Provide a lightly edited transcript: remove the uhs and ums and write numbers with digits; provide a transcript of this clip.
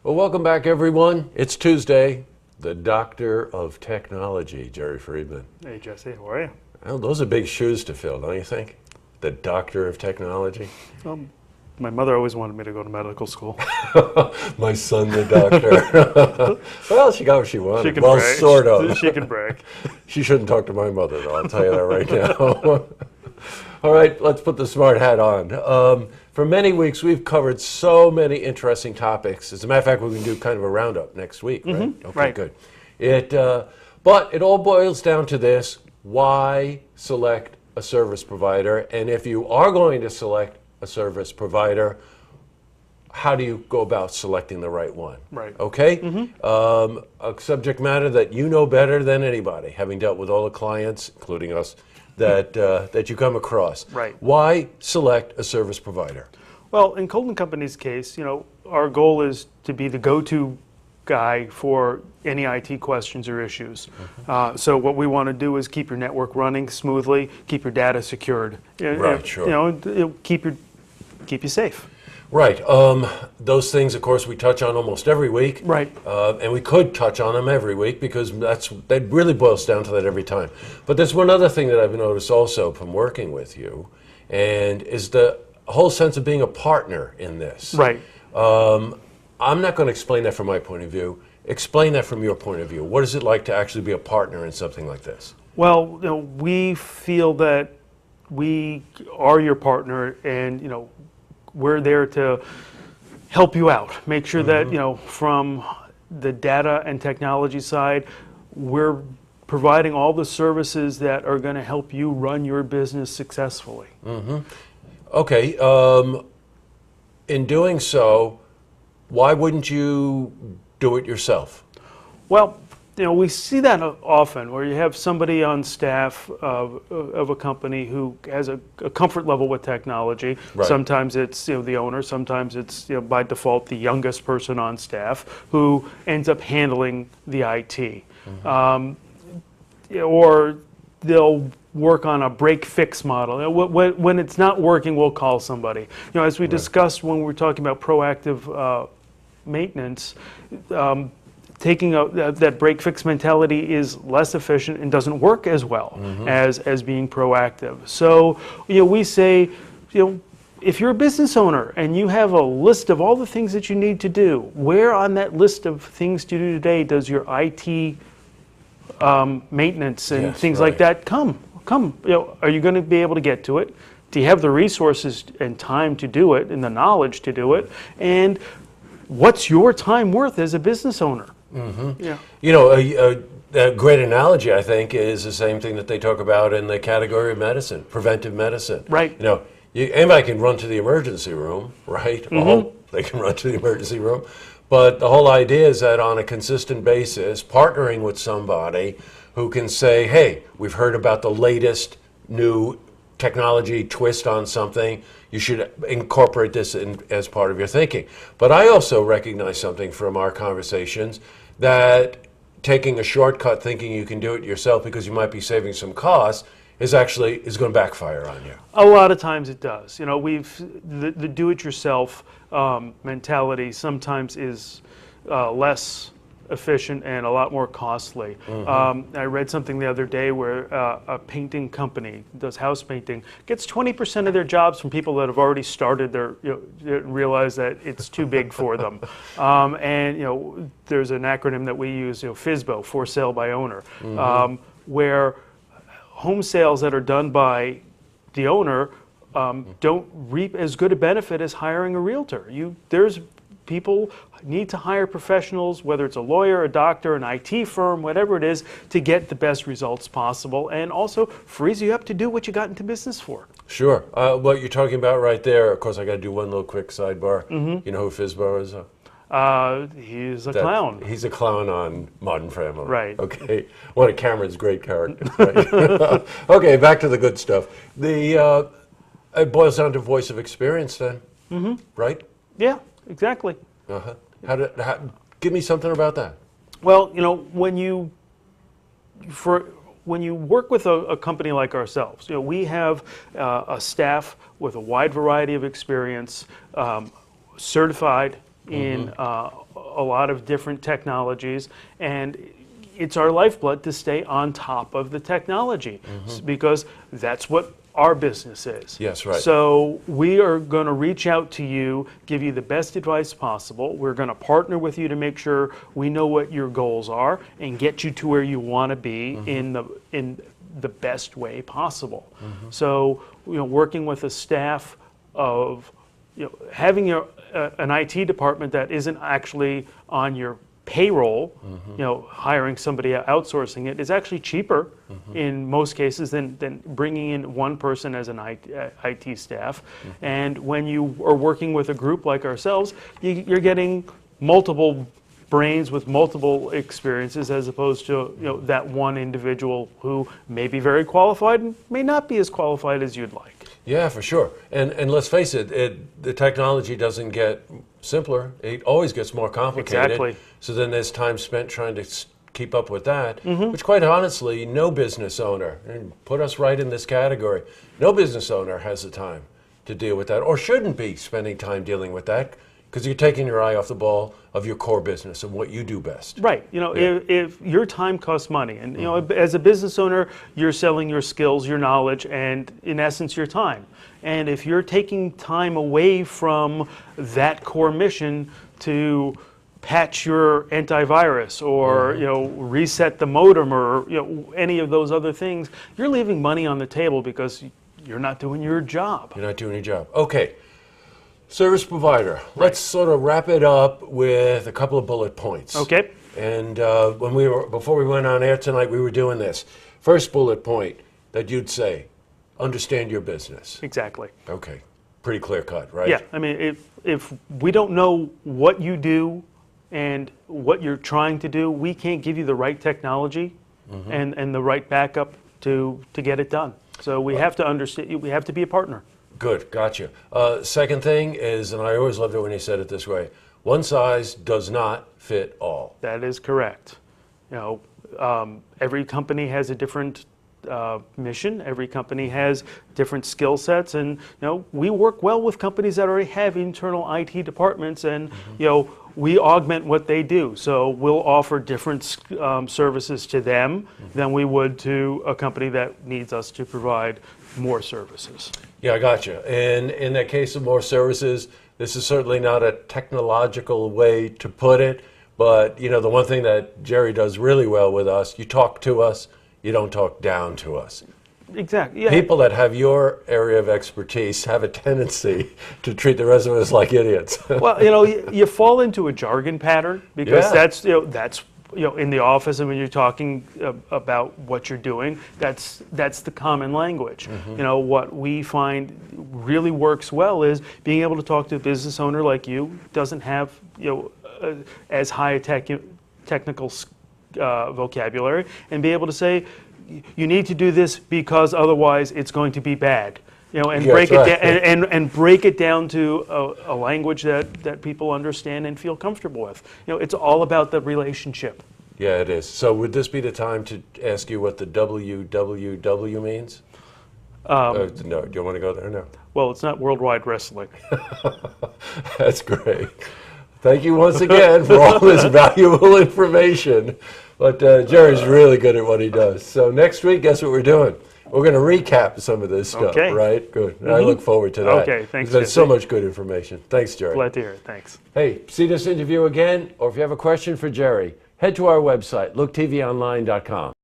Well, welcome back, everyone. It's Tuesday, the Doctor of Technology, Jerry Friedman. Hey, Jesse, how are you? Well, those are big shoes to fill, don't you think? The Doctor of Technology. My mother always wanted me to go to medical school. My son, the doctor. Well, she got what she wanted. She can Well, brag. sort of. She can brag. She shouldn't talk to my mother, though, I'll tell you that right now. All right, let's put the smart hat on. For many weeks, we've covered so many interesting topics. As a matter of fact, we're going to do kind of a roundup next week, right? Mm-hmm. Okay, Right. good. But it all boils down to this: why select a service provider? And if you are going to select a service provider, how do you go about selecting the right one? Right. Okay? A subject matter that you know better than anybody, having dealt with all the clients, including us, that you come across. Right. Why select a service provider? Well, in Colton Company's case, our goal is to be the go-to guy for any IT questions or issues. So what we want to do is keep your network running smoothly, keep your data secured. Right, sure. It'll keep you safe. Right. Those things, of course, we touch on almost every week. Right. And we could touch on them every week because that really boils down to that every time. But there's one other thing that I've noticed also from working with you, and is the whole sense of being a partner in this. Right. I'm not going to explain that from my point of view. Explain that from your point of view. What is it like to actually be a partner in something like this? Well, we feel that we are your partner, and we're there to help you out. Make sure that from the data and technology side, we're providing all the services that are going to help you run your business successfully. Okay. In doing so, why wouldn't you do it yourself? Well, we see that often, where you have somebody on staff of a company who has a comfort level with technology. Right. Sometimes it's the owner, sometimes it's by default the youngest person on staff who ends up handling the IT. Or they'll work on a break-fix model. When it's not working, we'll call somebody. As we discussed when we were talking about proactive maintenance, taking that break-fix mentality is less efficient and doesn't work as well as being proactive. So we say, if you're a business owner and you have a list of all the things that you need to do, where on that list of things to do today does your IT maintenance and things like that come? Are you going to be able to get to it? Do you have the resources and time to do it and the knowledge to do it? And what's your time worth as a business owner? Yeah. A great analogy, I think, is the same thing that they talk about in the category of medicine, preventive medicine. Right. Anybody can run to the emergency room, right? Well, they can run to the emergency room. But the whole idea is that on a consistent basis, partnering with somebody who can say, hey, we've heard about the latest new technology twist on something, you should incorporate this as part of your thinking. But I also recognize something from our conversations, that taking a shortcut thinking you can do it yourself because you might be saving some costs is going to backfire on you. A lot of times it does. The do-it-yourself mentality sometimes is less efficient and a lot more costly. I read something the other day where a painting company does house painting, gets 20% of their jobs from people that have already started realize that it's too big for them. And there's an acronym that we use, FSBO, for sale by owner, where home sales that are done by the owner don't reap as good a benefit as hiring a realtor. There's people need to hire professionals, whether it's a lawyer, a doctor, an IT firm, whatever it is, to get the best results possible, and also frees you up to do what you got into business for. Sure. What you're talking about right there, of course, I got to do one little quick sidebar. You know who FSBO is? He's a clown. He's a clown on Modern Family. Right. Okay. One of Cameron's great characters. Right? Okay, back to the good stuff. It boils down to voice of experience then, right? Yeah, exactly. Give me something about that. Well, when you work with a company like ourselves, we have a staff with a wide variety of experience, certified in a lot of different technologies, and it's our lifeblood to stay on top of the technology because that's what our business is. Yes, right. So we are going to reach out to you, give you the best advice possible. We're going to partner with you to make sure we know what your goals are and get you to where you want to be in the best way possible. So, working with a staff of, having an IT department that isn't actually on your payroll, hiring somebody, outsourcing it is actually cheaper in most cases than bringing in one person as an IT staff. And when you are working with a group like ourselves, you're getting multiple brains with multiple experiences as opposed to that one individual who may be very qualified and may not be as qualified as you'd like. Yeah, for sure. And let's face it, the technology doesn't get simpler. It always gets more complicated. Exactly. So then there's time spent trying to keep up with that, which quite honestly, no business owner, and put us right in this category, no business owner has the time to deal with that or shouldn't be spending time dealing with that because you're taking your eye off the ball of your core business and what you do best. Right. If your time costs money, and as a business owner, you're selling your skills, your knowledge, and in essence, your time. And if you're taking time away from that core mission to patch your antivirus or reset the modem or any of those other things, you're leaving money on the table because you're not doing your job. You're not doing your job. Okay. Service provider. Let's sort of wrap it up with a couple of bullet points. Okay. And before we went on air tonight, we were doing this. First bullet point that you'd say, understand your business. Exactly. Okay. Pretty clear cut, right? Yeah. I mean, if we don't know what you do and what you're trying to do, we can't give you the right technology and the right backup to get it done. So we have to understand. We have to be a partner. Good, gotcha. Second thing is, and I always loved it when he said it this way, one size does not fit all. That is correct. Every company has a different mission. Every company has different skill sets, and we work well with companies that already have internal IT departments, and we augment what they do. So we'll offer different services to them than we would to a company that needs us to provide more services. Yeah, I gotcha. And in the case of more services, this is certainly not a technological way to put it, but the one thing that Jerry does really well with us, you talk to us, you don't talk down to us. Exactly. Yeah. People that have your area of expertise have a tendency to treat the rest of us like idiots. Well, you fall into a jargon pattern because that's in the office, and when you're talking about what you're doing, that's the common language. What we find really works well is being able to talk to a business owner like you, doesn't have as high a technical vocabulary, and be able to say, you need to do this because otherwise it's going to be bad. And break it down, and break it down to a language that people understand and feel comfortable with. It's all about the relationship. Yeah, it is. So would this be the time to ask you what the WWW means? No, do you want to go there? No. Well, it's not Worldwide Wrestling. That's great. Thank you once again for all this valuable information. But Jerry's really good at what he does. So next week, guess what we're doing? We're going to recap some of this stuff, right? Good. I look forward to that. Okay, thanks. There's so much good information. Thanks, Jerry. Glad to hear it. Thanks. Hey, see this interview again, or if you have a question for Jerry, head to our website, looktvonline.com.